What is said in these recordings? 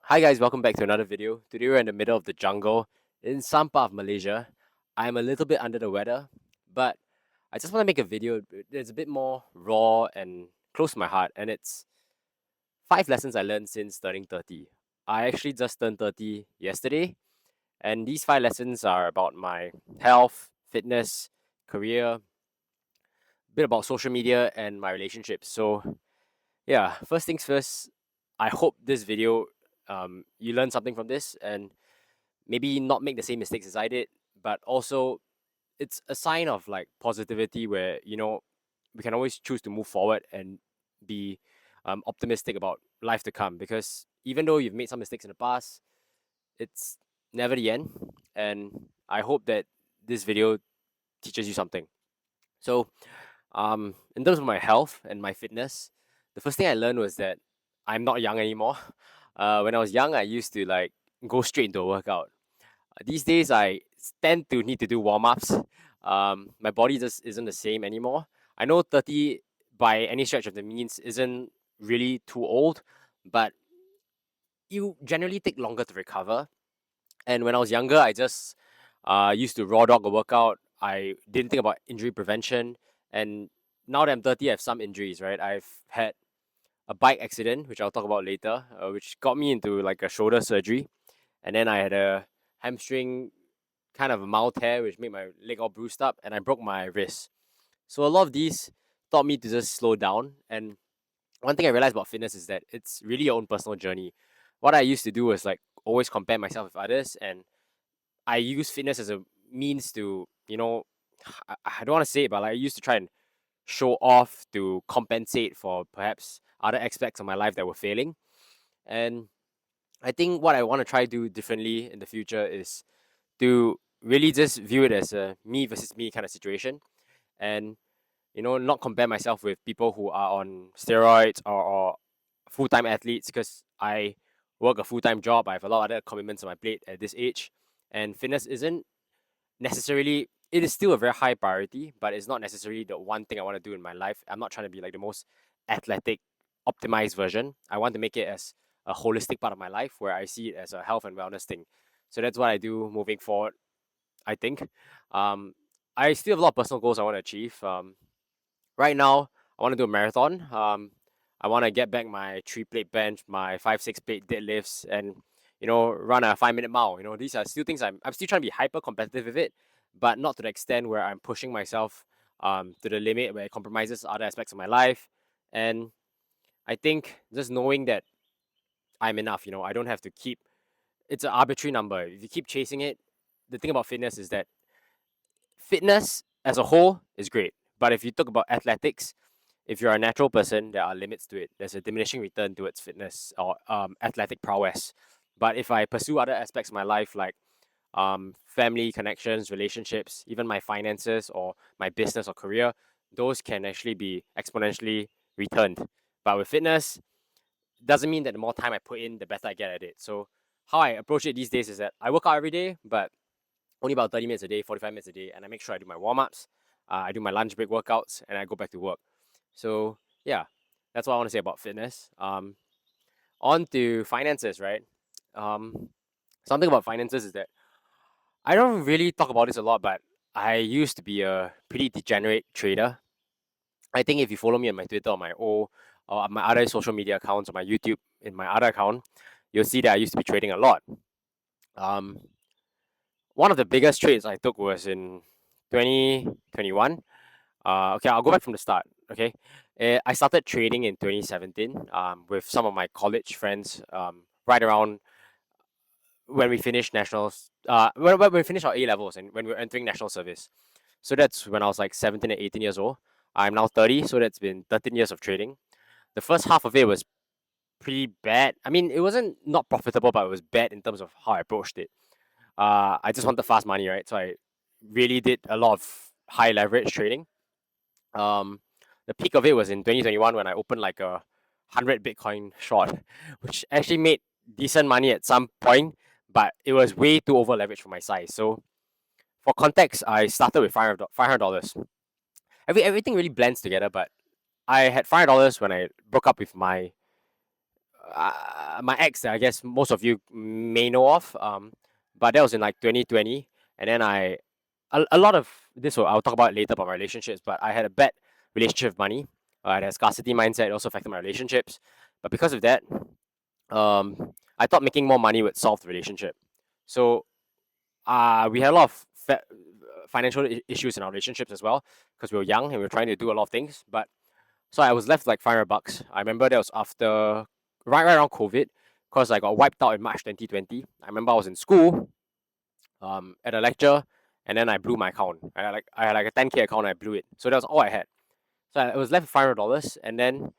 Hi guys, welcome back to another video. Today we're in the middle of the jungle in some part of Malaysia. I'm a little bit under the weather, but I just want to make a video that's a bit more raw and close to my heart, and it's 5 lessons I learned since turning 30. I actually just turned 30 yesterday, and these 5 lessons are about my health, fitness, career, a bit about social media, and my relationships. So, yeah, first things first, I hope this video you learn something from this and maybe not make the same mistakes as I did, but also it's a sign of like positivity where we can always choose to move forward and be optimistic about life to come. Because even though you've made some mistakes in the past, it's never the end, and I hope that this video teaches you something. So, in terms of my health and my fitness, the first thing I learned was that I'm not young anymore. When I was young, I used to like go straight into a workout. These days, I tend to need to do warm ups. My body just isn't the same anymore. I know 30 by any stretch of the means isn't really too old, but you generally take longer to recover. And when I was younger, I just used to raw dog a workout. I didn't think about injury prevention. And now that I'm 30, I have some injuries, right? I've had a bike accident, which I'll talk about later, which got me into like a shoulder surgery. And then I had a hamstring kind of a mild tear, which made my leg all bruised up, and I broke my wrist. So a lot of these taught me to just slow down. And one thing I realized about fitness is that it's really your own personal journey. What I used to do was like always compare myself with others, and I use fitness as a means to, I don't want to say it, but like I used to try and show off to compensate for perhaps other aspects of my life that were failing. And I think what I want to try to do differently in the future is to really just view it as a me versus me kind of situation, and not compare myself with people who are on steroids or full-time athletes, because I work a full-time job. I have a lot of other commitments on my plate at this age, and fitness isn't necessarily, it is still a very high priority, but it's not necessarily the one thing I want to do in my life. I'm not trying to be like the most athletic optimized version. I want to make it as a holistic part of my life where I see it as a health and wellness thing. So that's what I do moving forward, I think. um I still have a lot of personal goals I want to achieve. Right now, I want to do a marathon. I want to get back my 3 plate bench, my 5 6 plate deadlifts, and run a 5 minute mile. These are still things I'm still trying to be hyper competitive with it, but not to the extent where I'm pushing myself to the limit where it compromises other aspects of my life. And I think just knowing that I'm enough. I don't have to keep, it's an arbitrary number. If you keep chasing it, the thing about fitness is that fitness as a whole is great. But if you talk about athletics, if you're a natural person, there are limits to it. There's a diminishing return towards fitness or athletic prowess. But if I pursue other aspects of my life, like family connections, relationships, even my finances or my business or career, those can actually be exponentially returned. But with fitness, doesn't mean that the more time I put in, the better I get at it. So how I approach it these days is that I work out every day, but only about 30 minutes a day, 45 minutes a day, and I make sure I do my warm ups, I do my lunch break workouts, and I go back to work. So yeah, that's what I want to say about fitness. On to finances, right? Um, Something about finances is that I don't really talk about this a lot, but I used to be a pretty degenerate trader. I think if you follow me on my Twitter or my or my other social media accounts or my YouTube in my other account, you'll see that I used to be trading a lot. Um, One of the biggest trades I took was in 2021. Okay, I'll go back from the start. Okay, I started trading in 2017 with some of my college friends right around when we finished nationals. When we finished our A levels and when we were entering national service. So that's when I was like 17 and 18 years old. I'm now 30, so that's been 13 years of trading. The first half of it was pretty bad. I mean, it wasn't not profitable, but it was bad in terms of how I approached it. I just wanted fast money, right? So I really did a lot of high leverage trading. Um, the peak of it was in 2021 when I opened like a 100 Bitcoin short, which actually made decent money at some point, but it was way too over leveraged for my size. So for context, I started with $500. Everything really blends together, but I had $500 when I broke up with my my ex that I guess most of you may know of. But that was in like 2020, and then a lot of this I'll talk about later about my relationships. But I had a bad relationship with money. I had a scarcity mindset. It also affected my relationships. But because of that, I thought making more money would solve the relationship. So we had a lot of financial issues in our relationships as well because we were young and we were trying to do a lot of things. But so I was left like $500. I remember that was after right around COVID because I got wiped out in March 2020. I remember I was in school at a lecture, and then I blew my account. I had like a 10K account and I blew it. So that was all I had. So I was left with $500, and then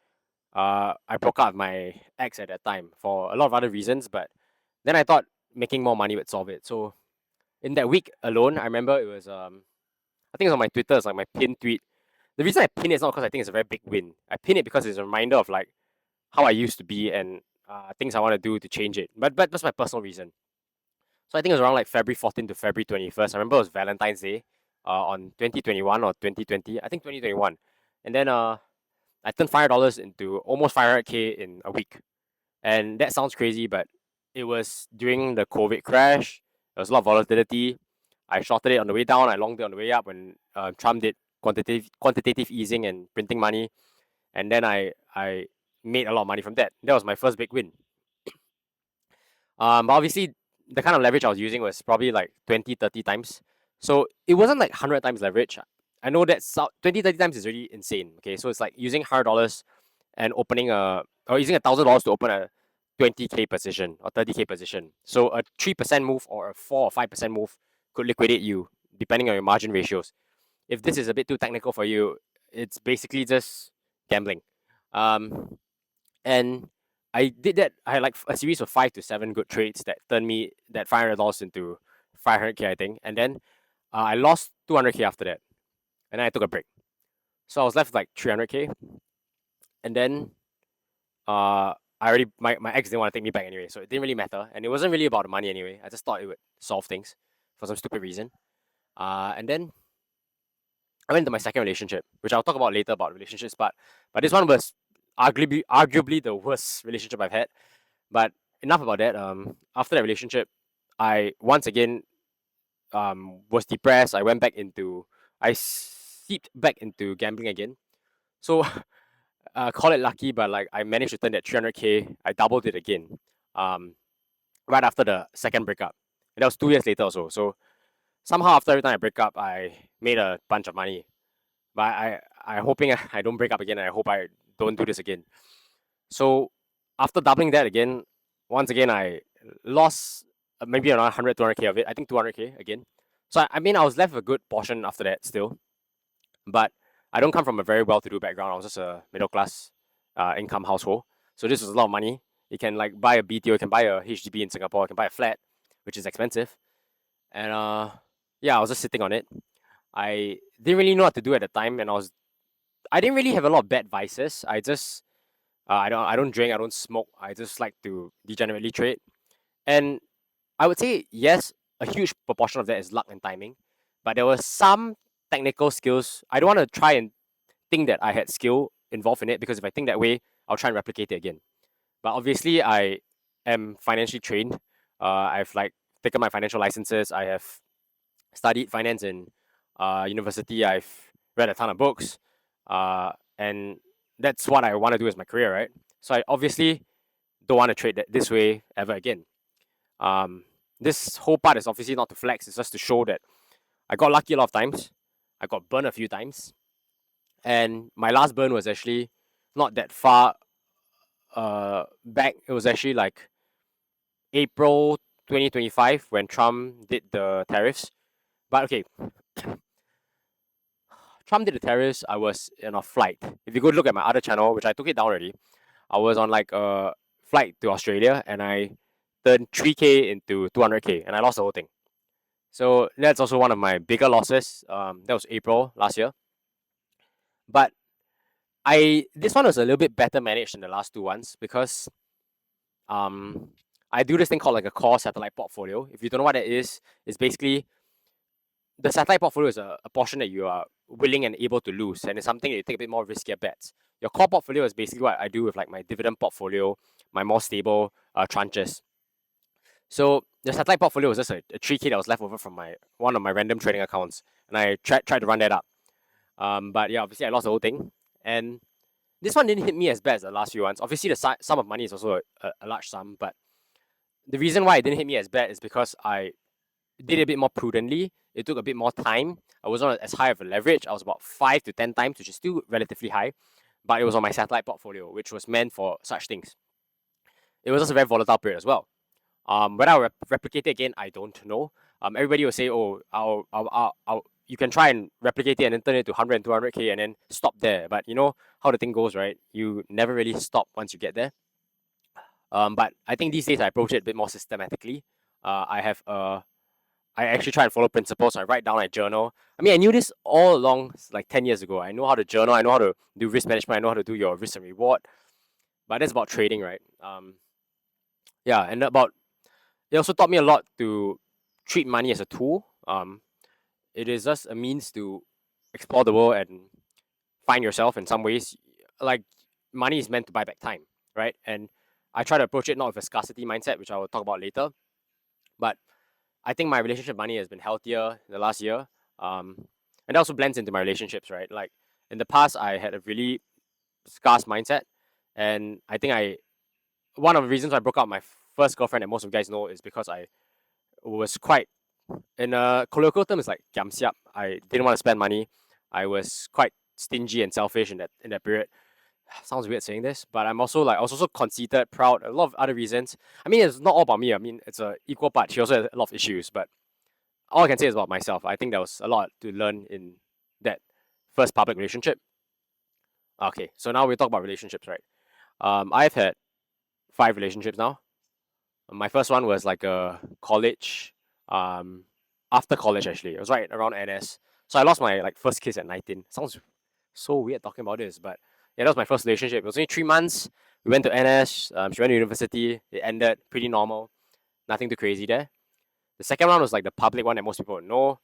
I broke up with my ex at that time for a lot of other reasons. But then I thought making more money would solve it. So in that week alone, I remember it was I think it was on my Twitter. It's like my pinned tweet. The reason I pin it is not because I think it's a very big win. I pin it because it's a reminder of like how I used to be and things I want to do to change it. But that's my personal reason. So I think it was around like February 14th to February 21st. I remember it was Valentine's Day on 2021 or 2020. I think 2021. And then I turned $500 into almost 500K in a week. And that sounds crazy, but it was during the COVID crash. There was a lot of volatility. I shorted it on the way down. I longed it on the way up when Trump did quantitative easing and printing money. And then I made a lot of money from that. That was my first big win. But obviously, the kind of leverage I was using was probably like 20, 30 times. So it wasn't like 100 times leverage. I know that 20, 30 times is really insane. Okay, so it's like using $100 and opening or using $1,000 to open a 20K position or 30K position. So a 3% move or a 4 or 5% move could liquidate you depending on your margin ratios. If this is a bit too technical for you, it's basically just gambling. And I did that. I had like a series of 5 to 7 good trades that turned me that $500 into 500K, I think. And then I lost 200K after that, and then I took a break. So I was left with like 300K, and then my ex didn't want to take me back anyway, so it didn't really matter, and it wasn't really about the money anyway. I just thought it would solve things for some stupid reason. And then I went to my second relationship, which I'll talk about later about relationships, but this one was arguably the worst relationship I've had. But enough about that. After that relationship, I once again was depressed. I seeped back into gambling again. So call it lucky, but like I managed to turn that 300K. I doubled it again. Right after the second breakup, and that was 2 years later also. So somehow after every time I break up, I made a bunch of money. But I'm hoping I don't break up again. And I hope I don't do this again. So after doubling that again, once again I lost maybe around 100, 200K of it. I think 200K again. So I mean I was left with a good portion after that still. But I don't come from a very well-to-do background. I was just a middle-class income household. So this was a lot of money. You can like buy a BTO, you can buy a HDB in Singapore, you can buy a flat, which is expensive. And yeah, I was just sitting on it. I didn't really know what to do at the time, and I didn't really have a lot of bad vices. I don't drink, I don't smoke. I just like to degenerately trade. And I would say yes, a huge proportion of that is luck and timing, but there were some technical skills. I don't want to try and think that I had skill involved in it because if I think that way, I'll try and replicate it again. But obviously, I am financially trained. I've like taken my financial licenses. I have studied finance in university. I've read a ton of books, and that's what I want to do as my career, right? So I obviously don't want to trade that this way ever again. This whole part is obviously not to flex. It's just to show that I got lucky a lot of times. I got burned a few times, and my last burn was actually not that far back. It was actually like April 2025 when Trump did the tariffs. But okay, Trump did the tariffs. I was in a flight. If you go look at my other channel, which I took it down already, I was on like a flight to Australia and I turned 3K into 200K and I lost the whole thing. So that's also one of my bigger losses. That was April last year. But this one was a little bit better managed than the last two ones because I do this thing called like a core satellite portfolio. If you don't know what that is, it's basically the satellite portfolio is a portion that you are willing and able to lose, and it's something that you take a bit more riskier bets. Your core portfolio is basically what I do with like my dividend portfolio, my more stable tranches. So the satellite portfolio was just a 3K that was left over from one of my random trading accounts, and I tried to run that up. But yeah, obviously I lost the whole thing, and this one didn't hit me as bad as the last few ones. Obviously, the sum of money is also a large sum, but the reason why it didn't hit me as bad is because I did it a bit more prudently. It took a bit more time. I wasn't as high of a leverage. I was about 5 to 10 times, which is still relatively high, but it was on my satellite portfolio, which was meant for such things. It was just a very volatile period as well. Whether I'll replicate it again, I don't know. Everybody will say, oh, you can try and replicate it and then turn it to 100 and 200K and then stop there. But you know how the thing goes, right? You never really stop once you get there. But I think these days I approach it a bit more systematically. I actually try and follow principles. I write down, I journal. I mean, I knew this all along, like 10 years ago. I know how to journal. I know how to do risk management. I know how to do your risk and reward. But that's about trading, right? Yeah, and it also taught me a lot to treat money as a tool. It is just a means to explore the world and find yourself in some ways. Like money is meant to buy back time, right? And I try to approach it not with a scarcity mindset, which I will talk about later. But I think my relationship with money has been healthier in the last year. And that also blends into my relationships, right? Like in the past, I had a really scarce mindset, and I think one of the reasons I broke up my first girlfriend, that most of you guys know, is because I was quite, in a colloquial term, it's like giam siap. I didn't want to spend money. I was quite stingy and selfish in that period. Sounds weird saying this, but I was also conceited, proud, a lot of other reasons. I mean, it's not all about me. I mean, it's a equal part. She also has a lot of issues, but all I can say is about myself. I think there was a lot to learn in that first public relationship. Okay, so now we talk about relationships, right? I've had 5 relationships now. My first one was like a college, after college actually. It was right around NS. So I lost my like first kiss at 19. Sounds so weird talking about this, but yeah, that was my first relationship. It was only 3 months. We went to NS. She went to university. It ended pretty normal. Nothing too crazy there. The second one was like the public one that most people would know.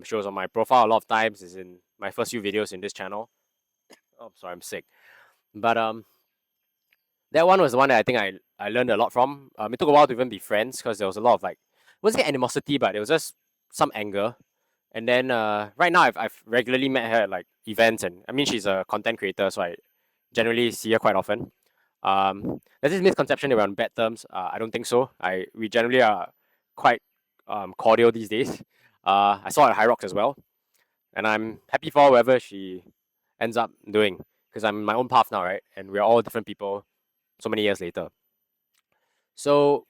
She was on my profile a lot of times. Is in my first few videos in this channel. Oh, sorry, I'm sick. But that one was the one that I think I learned a lot from. It took a while to even be friends because there was a lot of like, I wouldn't say animosity, but it was just some anger. And then right now I've regularly met her at like events, and I mean she's a content creator, so I generally see her quite often. There's this misconception around bad terms. I don't think so. We generally are quite cordial these days. I saw her at Hyrox as well, and I'm happy for whoever she ends up doing because I'm in my own path now, right? And we're all different people so many years later. So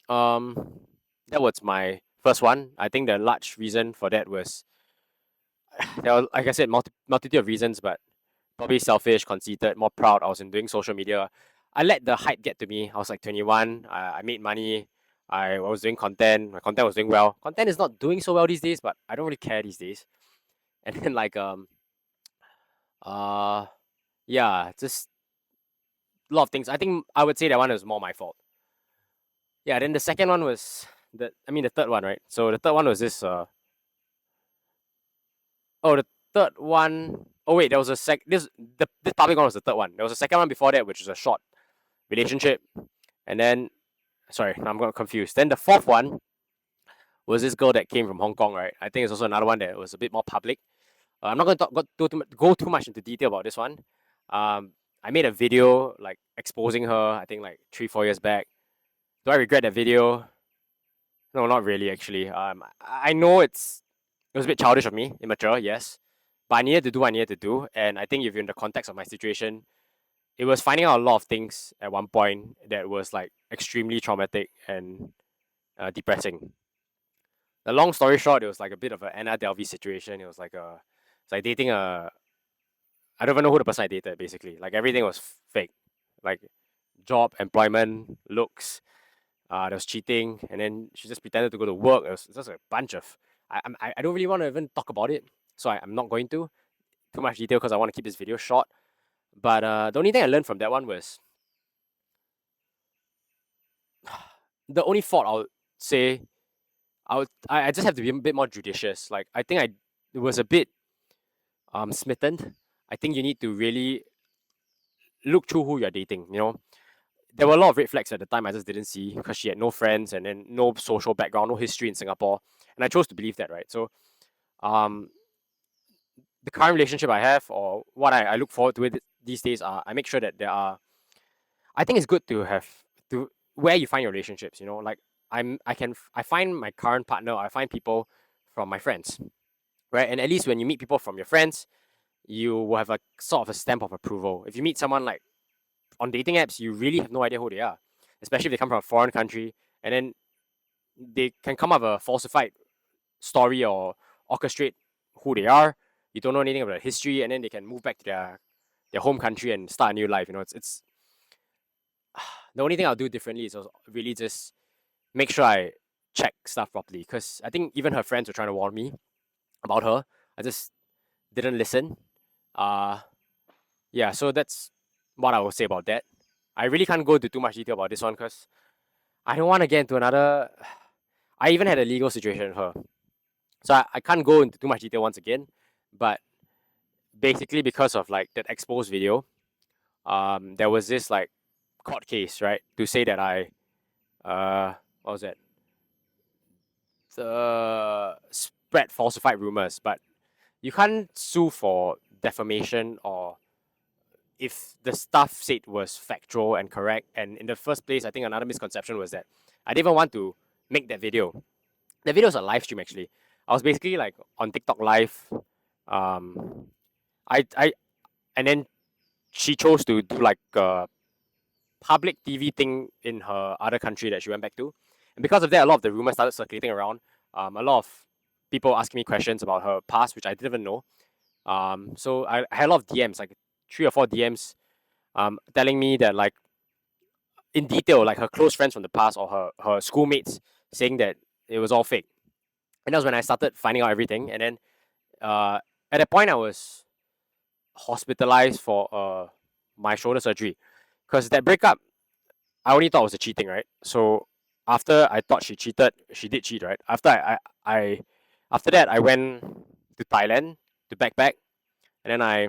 that was my first one. I think the large reason for that was there were, like I said, multitude of reasons, but probably selfish, conceited, more proud. I was in doing social media. I let the hype get to me. I was like 21. I made money. I was doing content. My content was doing well. Content is not doing so well these days, but I don't really care these days. And then like yeah, just a lot of things. I think I would say that one was more my fault. Yeah. Then the second one was the third one, right? So the third one was this. The third one. Oh wait, there was this public one was the third one. There was a second one before that, which was a short relationship, and then sorry, I'm got confused. Then the fourth one was this girl that came from Hong Kong, right? I think it's also another one that was a bit more public. I'm not going to go too much into detail about this one. I made a video like exposing her. I think like 3-4 years back. Do I regret that video? No, not really. Actually, I know it was a bit childish of me, immature, yes, but I needed to do what I needed to do, and I think if you're in the context of my situation, it was finding out a lot of things at one point that was like extremely traumatic and depressing. The long story short, it was like a bit of an Anna Delvey situation. It's like dating I don't even know who the person I dated. Basically, like everything was fake, like job, employment, looks. There was cheating, and then she just pretended to go to work. It was just a bunch of. I don't really want to even talk about it, so I'm not going to too much detail because I want to keep this video short. But the only thing I learned from that one was the only fault I would say I just have to be a bit more judicious. Like I think it was a bit smitten. I think you need to really look through who you're dating. You know, there were a lot of red flags at the time I just didn't see because she had no friends and then no social background, no history in Singapore, and I chose to believe that, right? So, um, the current relationship I have or what I look forward to it these days are I make sure that there are. I think it's good to have to where you find your relationships. You know, like I find my current partner. I find people from my friends, right? And at least when you meet people from your friends, you will have a sort of a stamp of approval. If you meet someone like on dating apps, you really have no idea who they are, especially if they come from a foreign country, and then they can come up with a falsified story or orchestrate who they are. You don't know anything about their history, and then they can move back to their home country and start a new life. You know, it's the only thing I'll do differently is really just make sure I check stuff properly. Because I think even her friends were trying to warn me about her. I just didn't listen. Uh, yeah. So that's what I will say about that. I really can't go into too much detail about this one because I don't want to get into another. I even had a legal situation with her, so I can't go into too much detail once again. But basically, because of like that exposed video, there was this like court case, right, to say that what was that? Spread falsified rumors, but you can't sue for defamation or if the stuff said was factual and correct. And in the first place, I think another misconception was that I didn't even want to make that video. The video was a live stream actually. I was basically like on TikTok live. Um, I and then she chose to do like a public TV thing in her other country that she went back to, and because of that, a lot of the rumors started circulating around. A lot of people asking me questions about her past, which I didn't even know. So I had a lot of DMs, like 3 or 4 DMs, telling me that like in detail, like her close friends from the past or her schoolmates saying that it was all fake. And that was when I started finding out everything. And then at that point, I was hospitalized for my shoulder surgery because that breakup I only thought it was a cheating, right? So after I thought she cheated, she did cheat, right? After that I went to Thailand to backpack, and then I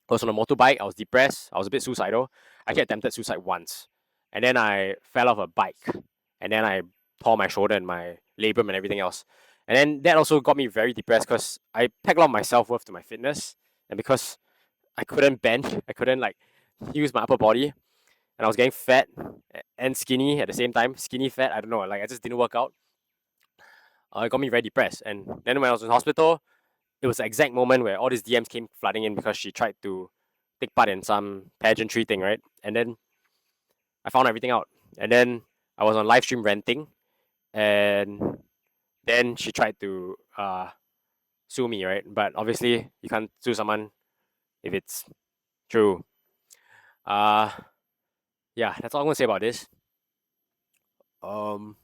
was on a motorbike. I was depressed. I was a bit suicidal. I actually attempted suicide once, and then I fell off a bike, and then I tore my shoulder and my labrum and everything else. And then that also got me very depressed because I pegged a lot of my self worth to my fitness, and because I couldn't bend, I couldn't like use my upper body, and I was getting fat and skinny at the same time. Skinny fat, I don't know, like I just didn't work out. It got me very depressed. And then when I was in hospital, it was the exact moment where all these DMs came flooding in because she tried to take part in some pageantry thing, right? And then I found everything out. And then I was on live stream ranting, and then she tried to sue me, right? But obviously, you can't sue someone if it's true. Uh, yeah, that's all I'm gonna say about this. Um,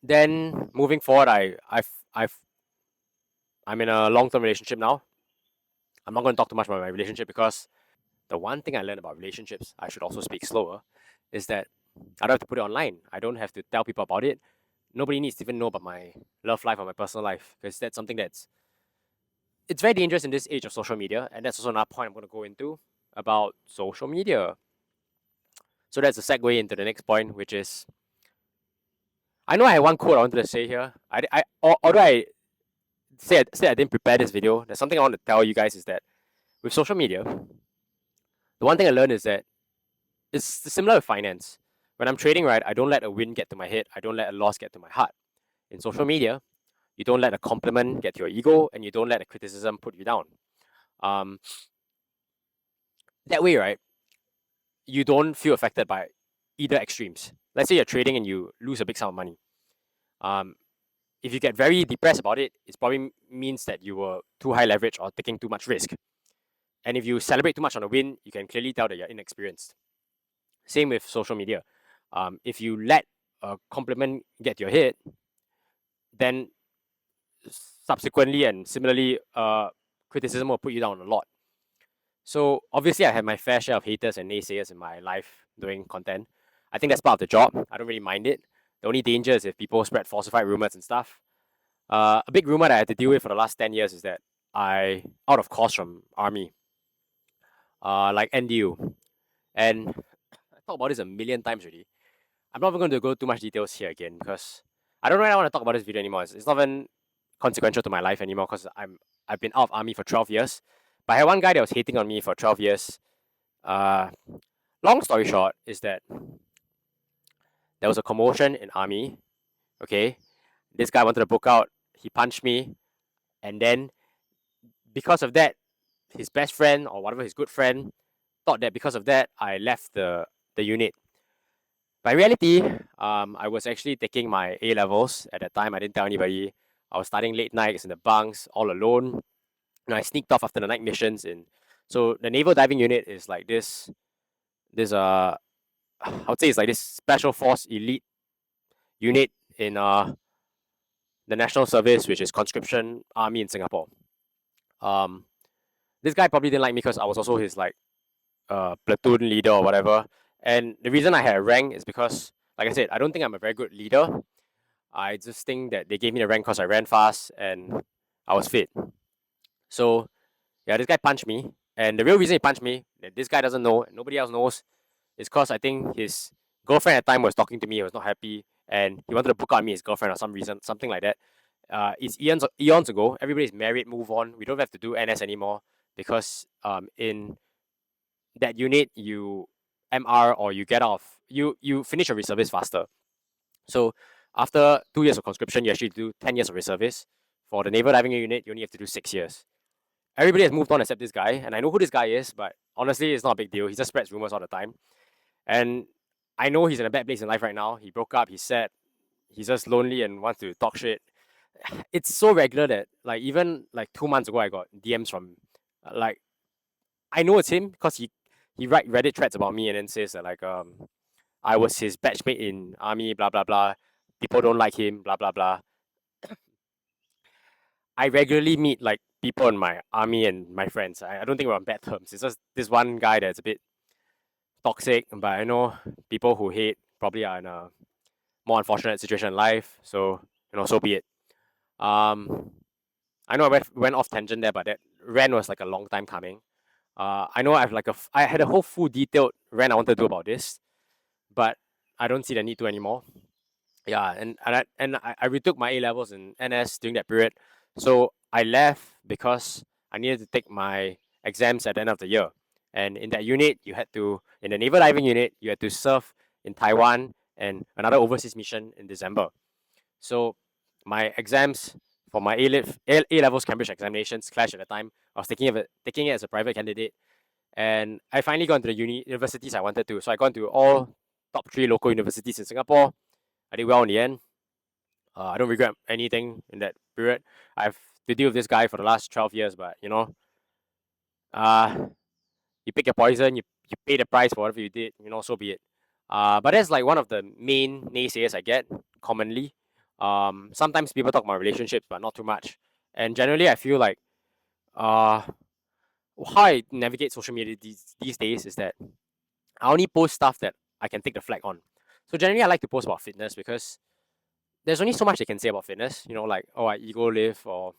then moving forward, I'm in a long term relationship now. I'm not going to talk too much about my relationship because the one thing I learned about relationships, I should also speak slower, is that I don't have to put it online. I don't have to tell people about it. Nobody needs to even know about my love life or my personal life because that's something that's it's very dangerous in this age of social media, and that's also another point I'm going to go into about social media. So that's a segue into the next point, which is I know I had one quote I wanted to say here. Although I say I didn't prepare this video, there's something I want to tell you guys is that with social media, the one thing I learned is that it's similar with finance. When I'm trading, right, I don't let a win get to my head. I don't let a loss get to my heart. In social media, you don't let a compliment get to your ego, and you don't let a criticism put you down. Um, that way, right, you don't feel affected by either extremes. Let's say you're trading and you lose a big sum of money. Um, if you get very depressed about it, it probably means that you were too high leverage or taking too much risk. And if you celebrate too much on a win, you can clearly tell that you're inexperienced. Same with social media. If you let a compliment get your head, then subsequently and similarly, criticism will put you down a lot. So obviously, I have my fair share of haters and naysayers in my life doing content. I think that's part of the job. I don't really mind it. The only danger is if people spread falsified rumors and stuff. A big rumor that I had to deal with for the last 10 years is that I out of course from army. like NDU. And I talked about this a million times already. I'm not even going to go too much details here again because I don't really want to talk about this video anymore. It's not even consequential to my life anymore because I've been out of army for 12 years. But I had one guy that was hating on me for 12 years. Uh, long story short is that there was a commotion in army. Okay, this guy wanted to book out. He punched me, and then because of that, his best friend or whatever his good friend thought that because of that I left the unit. By reality, I was actually taking my A levels at that time. I didn't tell anybody. I was studying late nights in the bunks all alone. And I sneaked off after the night missions in. So the naval diving unit is like this I would say it's like this special force elite unit in the national service, which is conscription army in Singapore. Um, this guy probably didn't like me because I was also his like platoon leader or whatever. And the reason I had a rank is because, like I said, I don't think I'm a very good leader. I just think that they gave me the rank because I ran fast and I was fit. So yeah, this guy punched me, and the real reason he punched me that this guy doesn't know and nobody else knows is because I think his girlfriend at the time was talking to me. He was not happy, and he wanted to book out me his girlfriend or some reason, something like that. It's eons ago. Everybody's married, move on. We don't have to do NS anymore because in that unit you MR or you get off. You finish your reservice faster. So after 2 years of conscription, you actually do 10 years of reservice. For the naval diving unit, you only have to do 6 years. Everybody has moved on except this guy, and I know who this guy is, but honestly, it's not a big deal. He just spreads rumors all the time, and I know he's in a bad place in life right now. He broke up. He's sad. He's just lonely and wants to talk shit. It's so regular that like even like 2 months ago, I got DMs from like I know it's him because he write Reddit threads about me and then says that like I was his batchmate in army, blah blah blah. People don't like him, blah blah blah. I regularly meet like people in my army and my friends. I don't think we're on bad terms. It's just this one guy that's a bit toxic, but I know people who hate probably are in a more unfortunate situation in life. So so be it. Um, I know I went off tangent there, but that rant was like a long time coming. I know I had a whole full detailed rant I wanted to do about this, but I don't see the need to anymore. Yeah, and I retook my A levels in NS during that period, so I left because I needed to take my exams at the end of the year. And in that unit, in the naval diving unit, you had to serve in Taiwan and another overseas mission in December. So my exams for my A levels Cambridge examinations clashed at the time. I was taking it as a private candidate, and I finally got into the universities I wanted to. So I got into all top 3 local universities in Singapore. I did well in the end. I don't regret anything in that period. I've to deal with this guy for the last 12 years, but uh, you pick your poison, you pay the price for whatever you did, so be it. But that's like one of the main naysayers I get commonly. Sometimes people talk about relationships, but not too much. And generally, I feel like how I navigate social media these days is that I only post stuff that I can take the flag on. So generally, I like to post about fitness because there's only so much they can say about fitness. Like, oh, I ego lift, or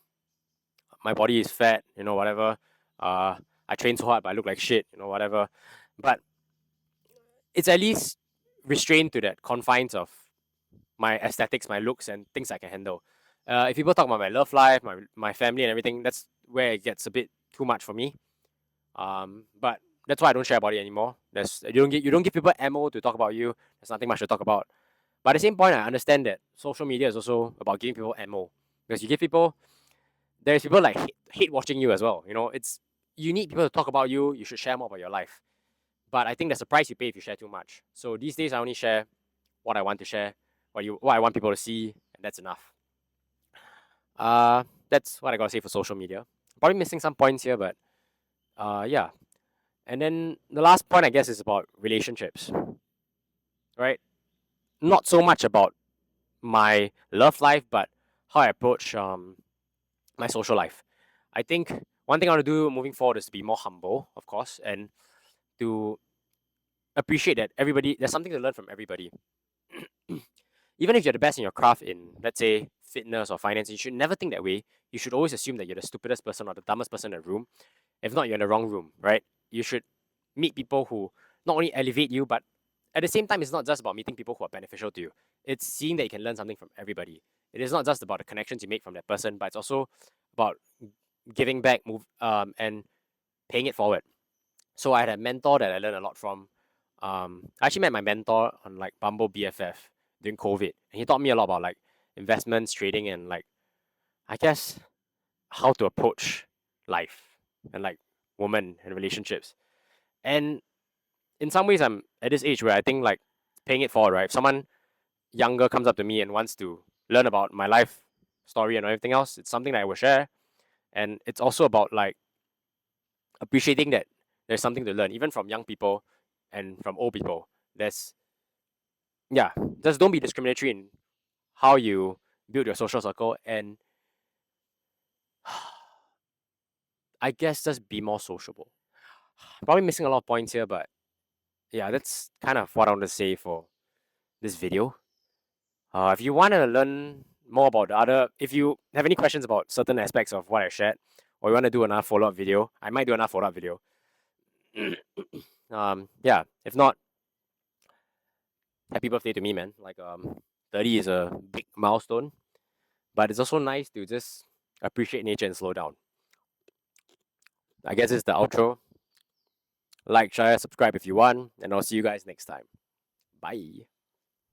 my body is fat, whatever. I train so hard, but I look like shit, whatever. But it's at least restrained to that confines of my aesthetics, my looks, and things I can handle. If people talk about my love life, my family, and everything, that's where it gets a bit too much for me. But that's why I don't share about it anymore. You don't give people ammo to talk about you. There's nothing much to talk about. But at the same point, I understand that social media is also about giving people ammo, because there's people like hate watching you as well. You need people to talk about you. You should share more about your life. But I think there's a price you pay if you share too much. So these days, I only share what I want to share, what I want people to see, and that's enough. That's what I gotta say for social media. Probably missing some points here, but yeah. And then the last point, I guess, is about relationships, right? Not so much about my love life, but how I approach my social life. I think one thing I want to do moving forward is to be more humble, of course, and to appreciate that there's something to learn from everybody. Even if you're the best in your craft in, let's say, fitness or finance, you should never think that way. You should always assume that you're the stupidest person or the dumbest person in the room. If not, you're in the wrong room, right? You should meet people who not only elevate you, but at the same time, it's not just about meeting people who are beneficial to you. It's seeing that you can learn something from everybody. It is not just about the connections you make from that person, but it's also about giving back, and paying it forward. So I had a mentor that I learned a lot from. I actually met my mentor on like Bumble BFF during COVID, and he taught me a lot about like investments, trading, and like I guess how to approach life and like women and relationships. And in some ways, I'm at this age where I think like paying it forward, right? If someone younger comes up to me and wants to learn about my life story and everything else, it's something that I will share. And it's also about like appreciating that there's something to learn, even from young people and from old people. There's Yeah, just don't be discriminatory in how you build your social circle, and I guess just be more sociable. Probably missing a lot of points here, but yeah, that's kind of what I want to say for this video. If you want to learn more about if you have any questions about certain aspects of what I shared, or you want to do another follow up video, I might do another follow up video. Yeah. If not, happy birthday to me, man. Like 30 is a big milestone, but it's also nice to just appreciate nature and slow down. I guess it's the outro. Like, share, subscribe if you want, and I'll see you guys next time. Bye.